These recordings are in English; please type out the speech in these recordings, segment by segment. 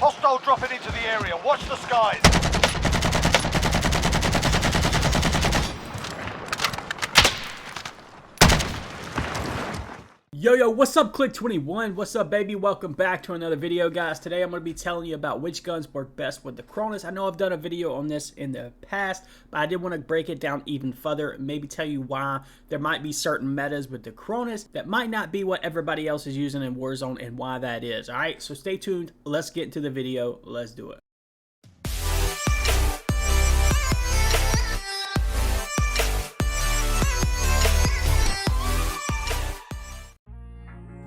Hostile dropping into the area. Watch the skies. Yo, what's up, Click21? What's up, baby? Welcome back to another video, guys. Today I'm going to be telling you about which guns work best with the Cronus. I know I've done a video on this in the past, but I did want to break it down even further and maybe tell you why there might be certain metas with the Cronus that might not be what everybody else is using in Warzone and why that is. Alright, so stay tuned. Let's get into the video. Let's do it.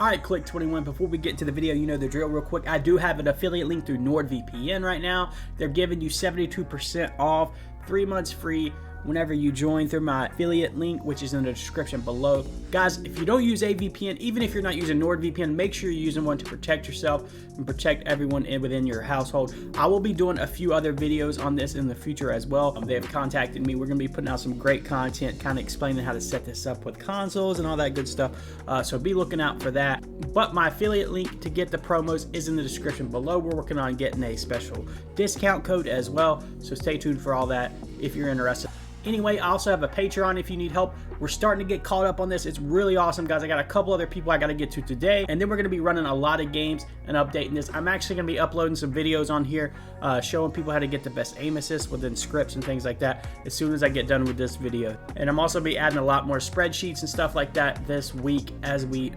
Alright, Click21, before we get to the video, you know the drill real quick. I do have an affiliate link through NordVPN right now. They're giving you 72% off, 3 months free whenever you join through my affiliate link, which is in the description below. Guys, if you don't use a VPN, even if you're not using NordVPN, make sure you're using one to protect yourself and protect everyone within your household. I will be doing a few other videos on this in the future as well. They have contacted me. We're going to be putting out some great content, kind of explaining how to set this up with consoles and all that good stuff. So be looking out for that. But my affiliate link to get the promos is in the description below. We're working on getting a special discount code as well. So stay tuned for all that if you're interested. Anyway, I also have a Patreon if you need help. We're starting to get caught up on this. It's really awesome, guys. I got a couple other people I got to get to today, and then we're going to be running a lot of games and updating this. I'm actually going to be uploading some videos on here showing people how to get the best aim assist within scripts and things like that as soon as I get done with this video. And I'm also be adding a lot more spreadsheets and stuff like that this week as we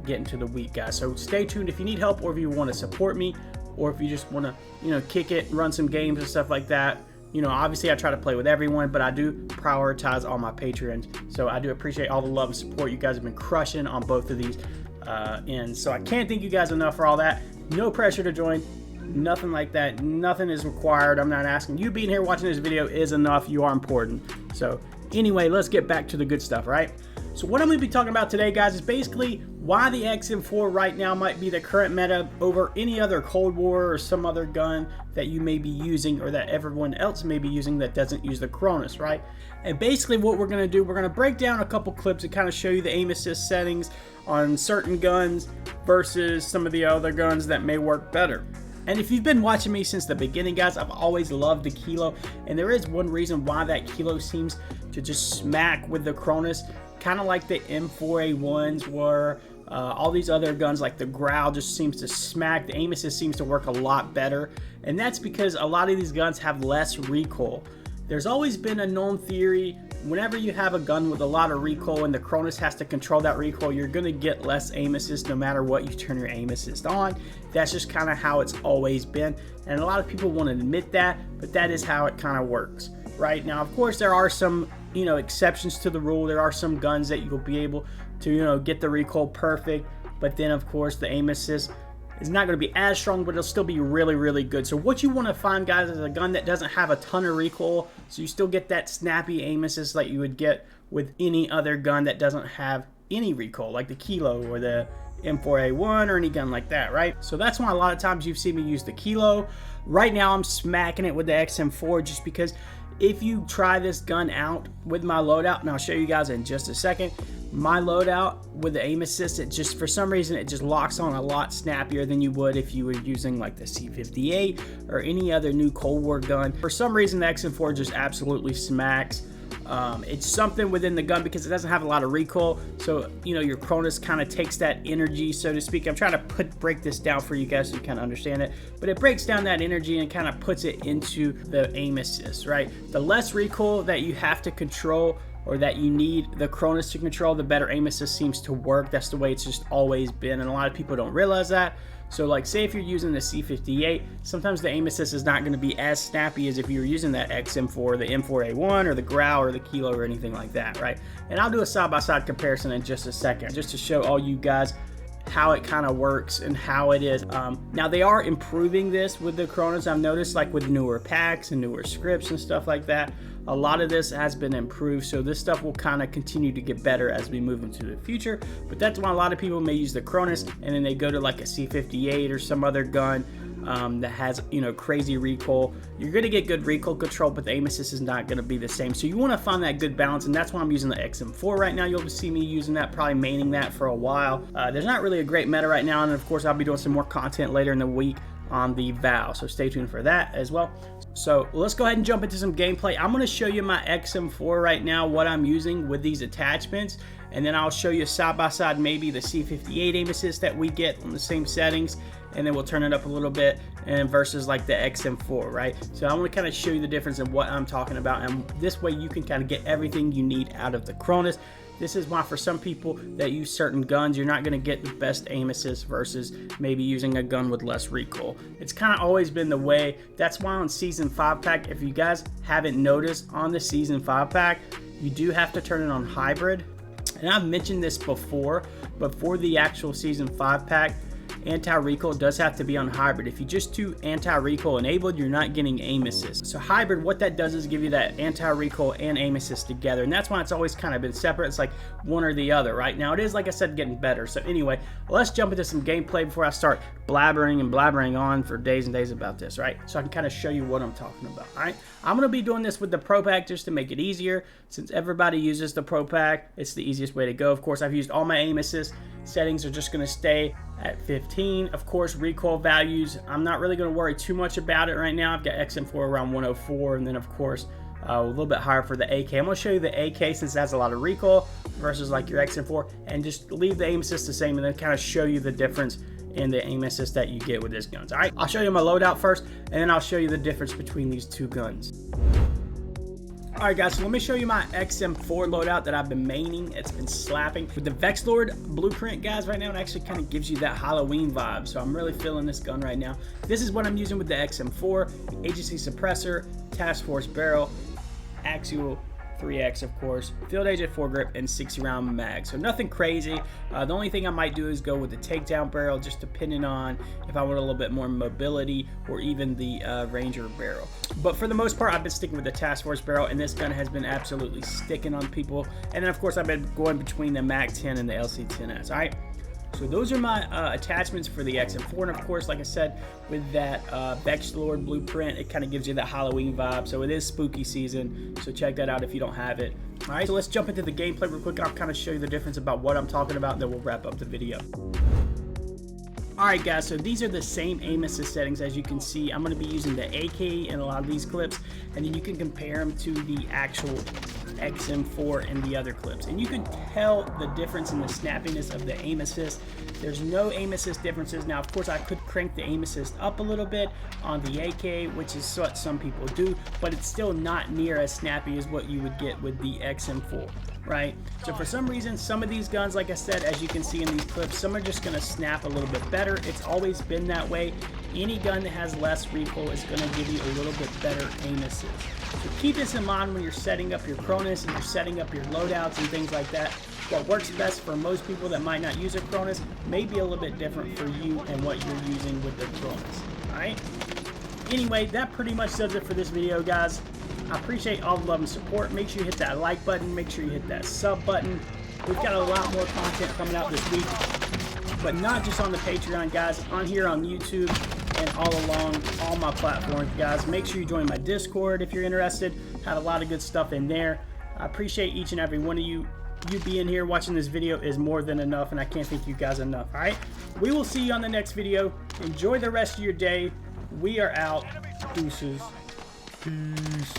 get into the week, guys. So stay tuned if you need help, or if you want to support me, or if you just want to, kick it, run some games and stuff like that. Obviously I try to play with everyone, but I do prioritize all my Patreons. So I do appreciate all the love and support. You guys have been crushing on both of these. And so I can't thank you guys enough for all that. No pressure to join. Nothing like that. Nothing is required. I'm not asking. You being here watching this video is enough. You are important. So anyway, let's get back to the good stuff, right? So what I'm going to be talking about today, guys, is basically why the XM4 right now might be the current meta over any other Cold War or some other gun that you may be using, or that everyone else may be using that doesn't use the Cronus, right? And basically what we're going to do, we're going to break down a couple clips and kind of show you the aim assist settings on certain guns versus some of the other guns that may work better. And if you've been watching me since the beginning, guys, I've always loved the Kilo, and there is one reason why that Kilo seems to just smack with the Cronus, kind of like the M4A1s were. All these other guns like the Growl just seems to smack. The aim assist seems to work a lot better, and that's because a lot of these guns have less recoil. There's always been a known theory, whenever you have a gun with a lot of recoil and the Cronus has to control that recoil, you're going to get less aim assist no matter what you turn your aim assist on. That's just kind of how it's always been, and a lot of people won't admit that, but that is how it kind of works. Right now, of course, there are some exceptions to the rule. There are some guns that you'll be able to get the recoil perfect, but then of course the aim assist is not going to be as strong, but it'll still be really good. So what you want to find, guys, is a gun that doesn't have a ton of recoil, so you still get that snappy aim assist like you would get with any other gun that doesn't have any recoil, like the Kilo or the M4A1 or any gun like that, right? So that's why a lot of times you've seen me use the Kilo. Right now I'm smacking it with the XM4 just because if you try this gun out with my loadout, and I'll show you guys in just a second, my loadout with the aim assist, it just, for some reason, it just locks on a lot snappier than you would if you were using like the C58 or any other new Cold War gun. For some reason, the XM4 just absolutely smacks. It's something within the gun because it doesn't have a lot of recoil, so your Cronus kind of takes that energy, so to speak. I'm trying to break this down for you guys so you kind of understand it, but it breaks down that energy and kind of puts it into the aim assist, right? The less recoil that you have to control, or that you need the Cronus to control, the better aim assist seems to work. That's the way it's just always been, and a lot of people don't realize that. So like, say if you're using the C58, sometimes the aim assist is not going to be as snappy as if you were using that XM4, the M4A1, or the Growl, or the Kilo, or anything like that, right? And I'll do a side-by-side comparison in just a second, just to show all you guys how it kind of works and how it is. Now they are improving this with the Cronus. I've noticed, like with newer packs and newer scripts and stuff like that, a lot of this has been improved, so this stuff will kind of continue to get better as we move into the future. But that's why a lot of people may use the Cronus and then they go to like a C58 or some other gun that has crazy recoil. You're going to get good recoil control, but the aim assist is not going to be the same. So you want to find that good balance, and that's why I'm using the XM4 right now. You'll see me using that, probably maining that for a while. There's not really a great meta right now, and of course I'll be doing some more content later in the week on the Vow, so stay tuned for that as well. So let's go ahead and jump into some gameplay. I'm going to show you my XM4 right now, what I'm using with these attachments, and then I'll show you side by side maybe the C58 aim assist that we get on the same settings, and then we'll turn it up a little bit and versus like the XM4, right? So I want to kind of show you the difference in what I'm talking about, and this way you can kind of get everything you need out of the Cronus. This is why for some people that use certain guns, you're not going to get the best aim assist versus maybe using a gun with less recoil. It's kind of always been the way. That's why on Season 5 pack, if you guys haven't noticed, on the Season 5 pack, you do have to turn it on hybrid. And I've mentioned this before, but for the actual Season 5 pack, anti-recoil does have to be on hybrid. If you just do anti-recoil enabled, you're not getting aim assist. So hybrid, what that does is give you that anti-recoil and aim assist together, and that's why it's always kind of been separate. It's like one or the other. Right now it is, like I said, getting better. So anyway, let's jump into some gameplay before I start blabbering on for days and days about this, right? So I can kind of show you what I'm talking about. All right, I'm going to be doing this with the Pro Pack just to make it easier. Since everybody uses the Pro Pack, it's the easiest way to go. Of course, I've used all my aim assist settings are just going to stay at 15. Of course, recoil values, I'm not really going to worry too much about it right now. I've got XM4 around 104, and then of course a little bit higher for the AK. I'm going to show you the AK since it has a lot of recoil versus like your XM4, and just leave the aim assist the same, and then kind of show you the difference in the aim assist that you get with this guns. All right, I'll show you my loadout first, and then I'll show you the difference between these two guns. Alright guys, so let me show you my XM4 loadout that I've been maining. It's been slapping. With the Vexlord blueprint, guys, right now it actually kind of gives you that Halloween vibe. So I'm really feeling this gun right now. This is what I'm using with the XM4. Agency suppressor, task force barrel, axial 3X, of course, field agent foregrip, and 60 round mag. So nothing crazy. The only thing I might do is go with the takedown barrel, just depending on if I want a little bit more mobility, or even the Ranger barrel. But for the most part, I've been sticking with the task force barrel, and this gun has been absolutely sticking on people. And then of course I've been going between the Mag 10 and the LC10S. All right, so those are my attachments for the XM4, and of course, like I said, with that Vexlord blueprint, it kind of gives you that Halloween vibe. So it is spooky season, so check that out if you don't have it. All right, so let's jump into the gameplay real quick. I'll kind of show you the difference about what I'm talking about, and then we'll wrap up the video. Alright guys, so these are the same aim assist settings. As you can see, I'm going to be using the AK in a lot of these clips, and then you can compare them to the actual XM4 and the other clips, and you can tell the difference in the snappiness of the aim assist. There's no aim assist differences. Now of course I could crank the aim assist up a little bit on the AK, which is what some people do, but it's still not near as snappy as what you would get with the XM4, right? So for some reason, some of these guns, like I said, as you can see in these clips, some are just going to snap a little bit better. It's always been that way. Any gun that has less recoil is going to give you a little bit better aim assist. So keep this in mind when you're setting up your Cronus and you're setting up your loadouts and things like that. What works best for most people that might not use a Cronus may be a little bit different for you and what you're using with the Cronus. Alright? Anyway, that pretty much does it for this video, guys. I appreciate all the love and support. Make sure you hit that like button. Make sure you hit that sub button. We've got a lot more content coming out this week, but not just on the Patreon, guys. On here on YouTube and all along all my platforms, guys. Make sure you join my Discord if you're interested. Had a lot of good stuff in there. I appreciate each and every one of you. You being here watching this video is more than enough, and I can't thank you guys enough. All right, we will see you on the next video. Enjoy the rest of your day. We are out. Deuces. Peace.